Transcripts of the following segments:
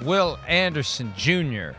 Will Anderson Jr.,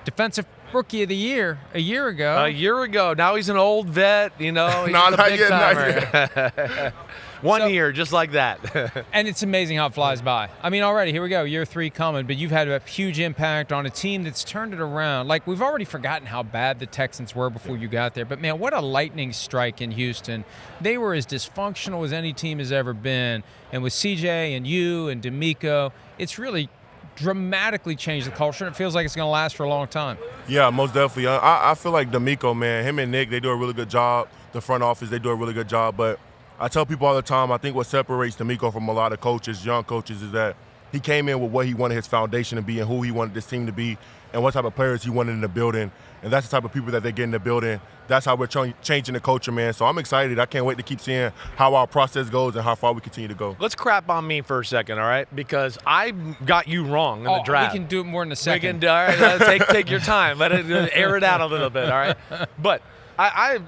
Defensive Rookie of the Year a year ago. A year ago. Now he's an old vet, you know. He's No, a not big yet, not timer. One year, just like that. And it's amazing how it flies by. I mean, already, here we go, year 3 coming, but you've had a huge impact on a team that's turned it around. Like, we've already forgotten how bad the Texans were before you got there, but man, what a lightning strike in Houston. They were as dysfunctional as any team has ever been, and with CJ and you and DeMeco, it's really dramatically changed the culture, and it feels like it's going to last for a long time. Yeah, most definitely. I feel like DeMeco, man, him and Nick, they do a really good job. The front office, they do a really good job, but I tell people all the time, I think what separates DeMeco from a lot of coaches, young coaches, is that he came in with what he wanted his foundation to be and who he wanted this team to be and what type of players he wanted in the building. And that's the type of people that they get in the building. That's how we're changing the culture, man. So I'm excited. I can't wait to keep seeing how our process goes and how far we continue to go. Let's crap on me for a second, all right? Because I got you wrong in the draft. We can do it more in a second. All right, take your time. Let it air it out a little bit, all right? But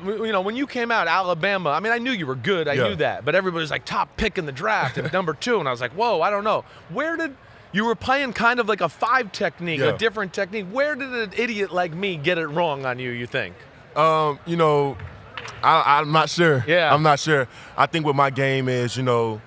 you know, when you came out, Alabama, I mean, I knew you were good. I knew that. But everybody was like, top pick in the draft and number 2. And I was like, whoa, I don't know. You were playing kind of like a 5 technique, a different technique. Where did an idiot like me get it wrong on you think? You know, I'm not sure. Yeah. I'm not sure. I think what my game is, you know,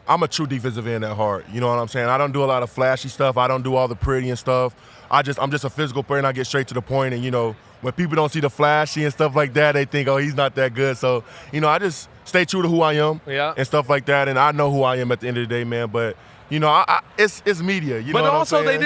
I'm a true defensive end at heart. You know what I'm saying? I don't do a lot of flashy stuff. I don't do all the pretty and stuff. I'm just a physical player, and I get straight to the point. And, you know, when people don't see the flashy and stuff like that, they think, oh, he's not that good. So, you know, I just stay true to who I am and stuff like that. And I know who I am at the end of the day, man. But, you know, it's media. You know what also, I'm saying?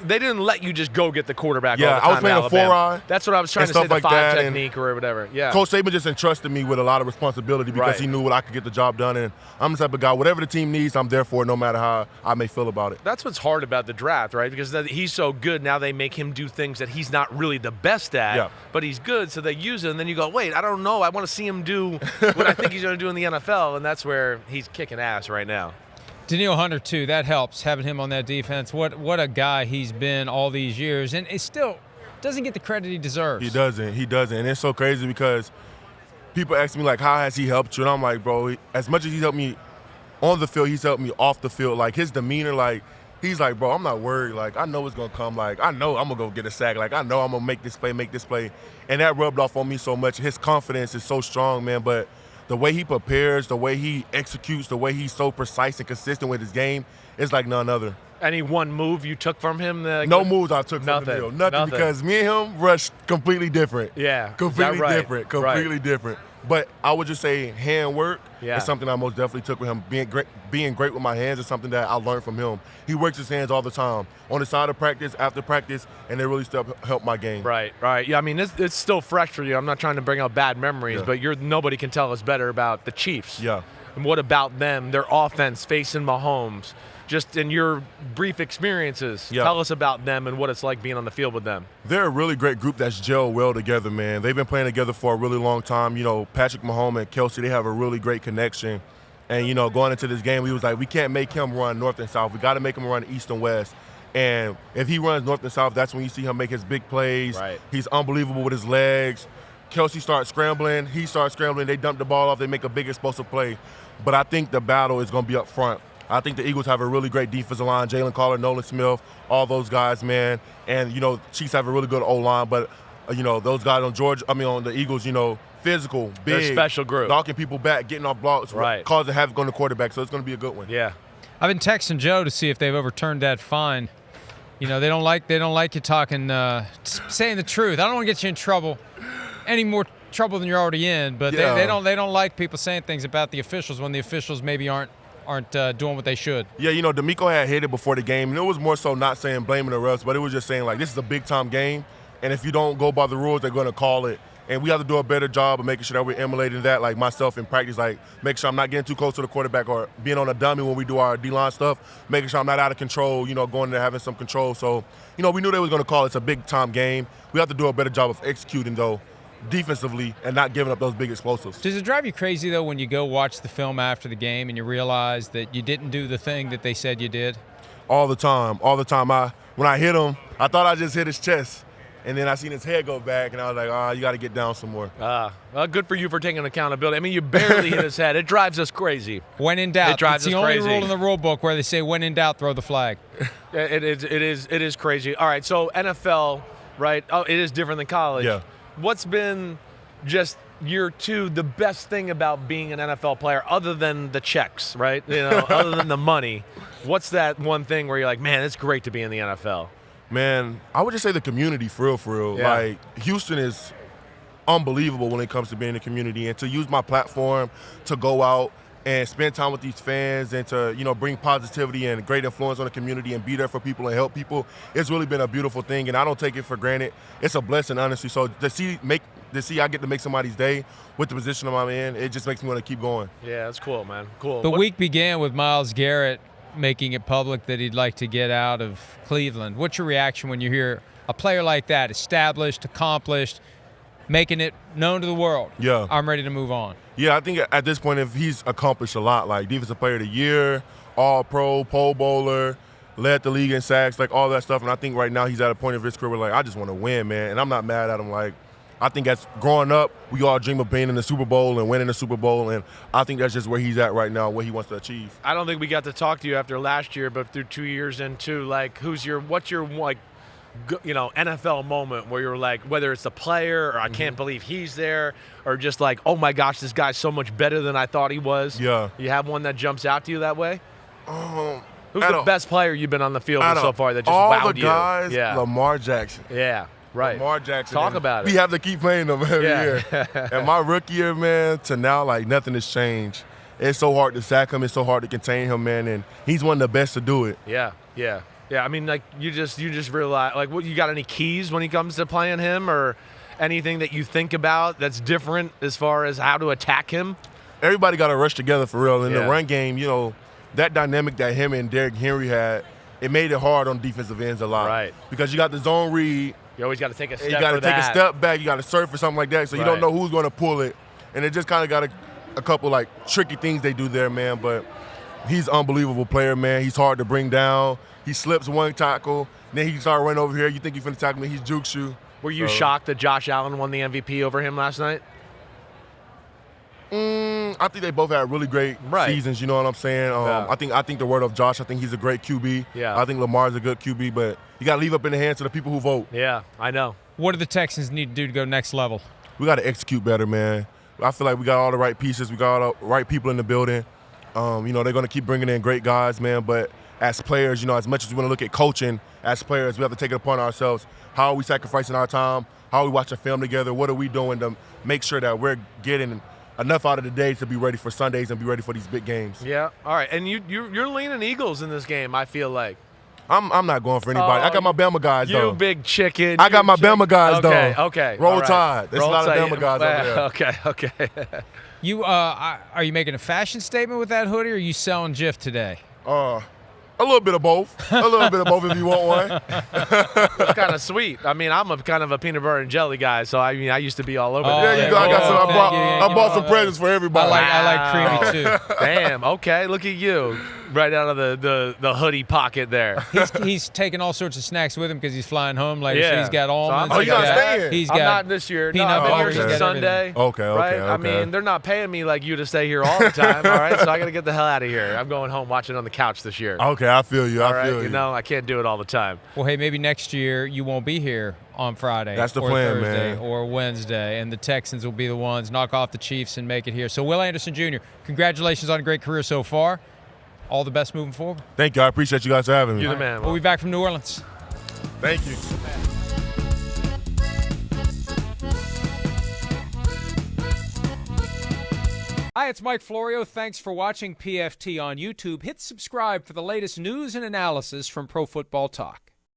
they didn't let you just go get the quarterback. Yeah, all the time I was playing a 4-eye. That's what I was trying to say, the 5 technique or whatever. Yeah. Coach Saban just entrusted me with a lot of responsibility because he knew what I could get the job done. And I'm the type of guy, whatever the team needs, I'm there for it, no matter how I may feel about it. That's what's hard about the draft, right? Because he's so good, now they make him do things that he's not really the best at, but he's good, so they use it. And then you go, wait, I don't know. I want to see him do what I think he's going to do in the NFL, and that's where he's kicking ass right now. Danielle Hunter, too, that helps, having him on that defense. What a guy he's been all these years, and it still doesn't get the credit he deserves. He doesn't. And it's so crazy because people ask me, like, how has he helped you? And I'm like, bro, as much as he's helped me on the field, he's helped me off the field. Like, his demeanor, like, he's like, bro, I'm not worried. Like, I know it's going to come. Like, I know I'm going to go get a sack. Like, I know I'm going to make this play. And that rubbed off on me so much. His confidence is so strong, man, but the way he prepares, the way he executes, the way he's so precise and consistent with his game, it's like none other. Any one move you took from him? No moves I took from him. Nothing, because me and him rushed completely different. Yeah. Completely different. But I would just say hand work is something I most definitely took with him. Being great with my hands is something that I learned from him. He works his hands all the time, on the side of practice, after practice, and they really still help my game. Right. Yeah, I mean, it's still fresh for you. I'm not trying to bring up bad memories, but nobody can tell us better about the Chiefs. Yeah. And what about them, their offense facing Mahomes? Just in your brief experiences, tell us about them and what it's like being on the field with them. They're a really great group that's gelled well together, man. They've been playing together for a really long time. You know, Patrick Mahomes and Kelsey, they have a really great connection. And, you know, going into this game, we was like, we can't make him run north and south. We got to make him run east and west. And if he runs north and south, that's when you see him make his big plays. Right. He's unbelievable with his legs. Kelsey starts scrambling. He starts scrambling. They dump the ball off. They make a big explosive play. But I think the battle is going to be up front. I think the Eagles have a really great defensive line. Jalen Carter, Nolan Smith, all those guys, man. And, you know, Chiefs have a really good O-line. But, you know, those guys on the Eagles, you know, physical, big. They're a special group. Knocking people back, getting off blocks, causing havoc on the quarterback. So it's going to be a good one. Yeah. I've been texting Joe to see if they've overturned that fine. You know, they don't like you talking, saying the truth. I don't want to get you in trouble, any more trouble than you're already in. But they don't like people saying things about the officials when the officials maybe aren't doing what they should. Yeah, you know, DeMeco had hit it before the game, and it was more so not saying blaming the refs, but it was just saying, like, this is a big-time game, and if you don't go by the rules, they're going to call it. And we have to do a better job of making sure that we're emulating that, like myself in practice, like make sure I'm not getting too close to the quarterback or being on a dummy when we do our D-line stuff, making sure I'm not out of control, you know, going there having some control. So, you know, we knew they was going to call it. It's a big-time game. We have to do a better job of executing, though, defensively and not giving up those big explosives. Does it drive you crazy, though, when you go watch the film after the game and you realize that you didn't do the thing that they said you did? All the time. When I hit him, I thought I just hit his chest. And then I seen his head go back, and I was like, you got to get down some more. Well, good for you for taking accountability. I mean, you barely hit his head. It drives us crazy. When in doubt. It drives it's the us only crazy. rule in the rule book where they say when in doubt, throw the flag. It is crazy. All right, so NFL, right? Oh, it is different than college. Yeah. What's been just year 2 the best thing about being an NFL player, other than the checks, right? Other than the money? What's that one thing where you're like, man, it's great to be in the NFL? Man, I would just say the community, for real. Yeah. Like, Houston is unbelievable when it comes to being in the community, and to use my platform to go out and spend time with these fans and to, bring positivity and great influence on the community and be there for people and help people, it's really been a beautiful thing, and I don't take it for granted. It's a blessing, honestly. So to see I get to make somebody's day with the position I'm in, it just makes me want to keep going. Yeah, that's cool, man. Cool. The week began with Myles Garrett making it public that he'd like to get out of Cleveland. What's your reaction when you hear a player like that, established, accomplished, making it known to the world? Yeah. I'm ready to move on. Yeah, I think at this point, if he's accomplished a lot, like Defensive Player of the Year, All-Pro, Pro Bowler, led the league in sacks, like all that stuff, and I think right now he's at a point of his career where, like, I just want to win, man, and I'm not mad at him. Like, I think as growing up, we all dream of being in the Super Bowl and winning the Super Bowl, and I think that's just where he's at right now, what he wants to achieve. I don't think we got to talk to you after last year, but through 2 years into, like, what's your like, NFL moment where you're like, whether it's the player or I can't believe he's there, or just like, oh my gosh, this guy's so much better than I thought he was. Yeah. You have one that jumps out to you that way? Who's out the of- best player you've been on the field with so far that just all wowed the you? guys, Yeah. Lamar Jackson. Yeah. Right. Lamar Jackson. Talk and about it. We have to keep playing them every Yeah. year. And my rookie year, man, to now, like, nothing has changed. It's so hard to sack him. It's so hard to contain him, man. And he's one of the best to do it. Yeah. I mean, like, you just realize, like, what, you got any keys when he comes to playing him, or anything that you think about that's different as far as how to attack him? Everybody got to rush together for real. In Yeah. the run game, that dynamic that him and Derrick Henry had, it made it hard on defensive ends a lot. Right. Because you got the zone read. You always got to take a step. You got to for take that. a step back. You got to surf or something like that. So you don't know who's going to pull it. And it just kind of got a couple, like, tricky things they do there, man. But he's an unbelievable player, man. He's hard to bring down. He slips one tackle. Then he started running over here. You think he's going to tackle me. He jukes you. Were you shocked that Josh Allen won the MVP over him last night? I think they both had really great seasons. You know what I'm saying? Yeah. I think the word of Josh. I think he's a great QB. Yeah. I think Lamar's a good QB, but you got to leave up in the hands of the people who vote. Yeah, I know. What do the Texans need to do to go next level? We got to execute better, man. I feel like we got all the right pieces. We got all the right people in the building. They're going to keep bringing in great guys, man. But as players, as much as we want to look at coaching, as players, we have to take it upon ourselves. How are we sacrificing our time? How are we watching film together? What are we doing to make sure that we're getting enough out of the day to be ready for Sundays and be ready for these big games? Yeah. All right. And you're leaning Eagles in this game, I feel like. I'm not going for anybody. I got my Bama guys, though. You big chicken. I got my Bama guys, though. Okay. Roll all right. Tide. There's a lot of Tide. Bama guys over there. Okay. You are you making a fashion statement with that hoodie, or are you selling Jif today? A little bit of both. A little bit of both if you want one. It's kind of sweet. I mean, I'm a kind of a peanut butter and jelly guy, so I used to be all over. There you go. I got some. I bought some presents for everybody. I like creamy too. Damn. Okay. Look at you, right out of the hoodie pocket there. He's taking all sorts of snacks with him because he's flying home later. Yeah. So he's got almonds. So he's not staying? He's I'm got not this year. No, peanut I've been butter. here He's since got Sunday. Okay. Right? I mean, they're not paying me like you to stay here all the time. All right. So I got to get the hell out of here. I'm going home watching on the couch this year. Okay, I feel you. I feel you. You know, I can't do it all the time. Well, hey, maybe next year you won't be here on Friday. That's the or plan, Thursday man. Or Wednesday, and the Texans will be the ones knock off the Chiefs and make it here. So, Will Anderson Jr., congratulations on a great career so far. All the best moving forward. Thank you. I appreciate you guys for having me. You're the man. We'll be back from New Orleans. Thank you. Hi, it's Mike Florio. Thanks for watching PFT on YouTube. Hit subscribe for the latest news and analysis from Pro Football Talk.